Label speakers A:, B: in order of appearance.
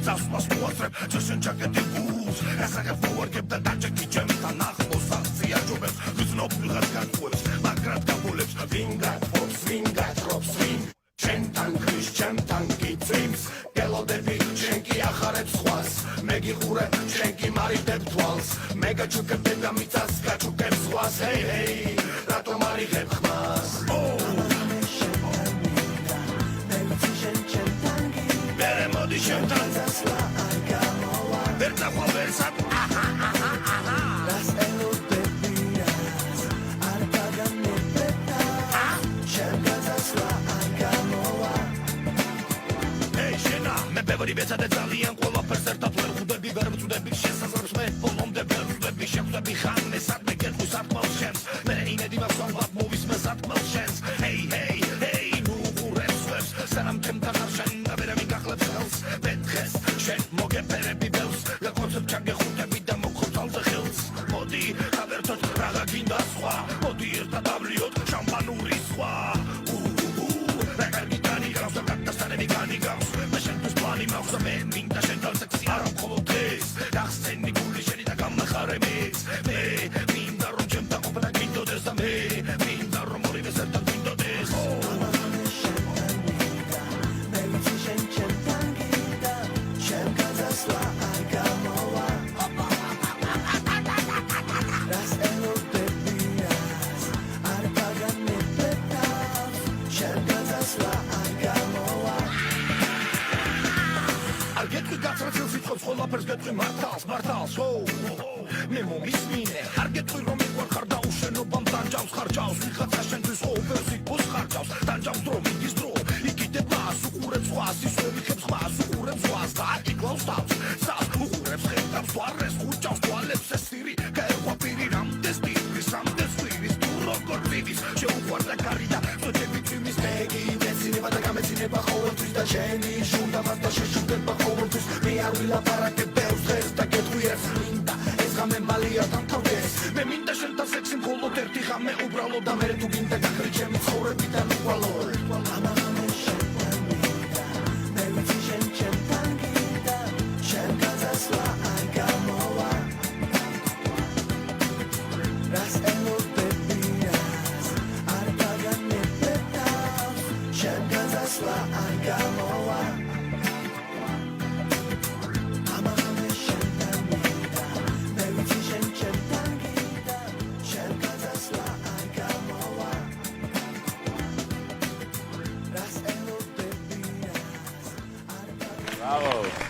A: Zasłas młodzem, cieszyn czekety wóz Esagę forgeb, da dacie kiciem Ta nachmos, akcja dziobem Wyznop, wychadka kłeps Makratka poleps Wingat, pop, swingat, rop, swing Ciętan, kryś, ciętan, kicyms Gelodeby, cienki, achareb, schłas Megi chóre, cienki, mariteb, twals Mega czukem, tega, micaska, czukem, schłas Hej, hej, rato, marichem, chmas Mody się tam zasła argamoła Verta poversat Las eludebiras Arpaga nie pyta Ciemka zasła argamoła Ej, siena Me bevari beca de zalian Kola perserta tuer Hudebi verb Hudebi şesa Zarışme Polom de verb Hudebi şem Hudebi han Ne sat me get Husat mal şems Mene ine diva son Vat movis me sat mal şens Hey, hey, hey Nu reps reps Senam temta harşen Avera mi gachleb Betches, შენ მოგეფერები ბევრს და კონცერტ ჩაგეხუტები და მოგხოცალზე ხელს მოდი გავერთოთ რაღა გინდა სხვა მოდი ერთად ავლიოთ შამპანური სხვა რაკარგი განიგავს და გადასტანები განიგავს მე შენთვის პლანი მაქვს და მე მინდა შენთან სექსი არა მხოლოდ დღეს გახსენი გული შენი და გამახარებიც მე მინდა რომ ჩემთან ყოფნა გინდოდეს და მე მინდა რომ ორივე ერთად გინდოდეს Ყველაფერს გეტყვი მართალს ჰო მე მომისმინე არ გეტყვი რომ მიყვარხარ და უშენობამ დანჯავს ხარჯავს ვიღაცა შენთვის ოვერს იფოს ხარჯავს დანჯავს დრო მიდის დრო იკიდება უყურებს ხვას ისე ვიხებს ხვას უყურებს ხვას და აკიკლავს თავს სას უყურებს ხედავს თვარეს ხუჭავს თვალებს ესირი გაერვა პირი რამდენს პირის რამდენს პირის თუ როგორ ვიდის შეუყვარდა კარი და წოდები წვიმის მეგი მეცინება და გამეცინება ყოველთვის და შენი ჟუნდა მას და შეშუქდება ყოველთვის მე არ ვილაპარაკებ ბევრს დღეს და გეტყვი ეს მინდა ეს ღამე მალია დამთავრდეს მე მინდა შენთან სექსი მხოლოდ ერთი ღამე უბრალოდ და მე თუ გინდა გაქრი ჩემი ცხოვრებიდან უყვალო
B: Bravo.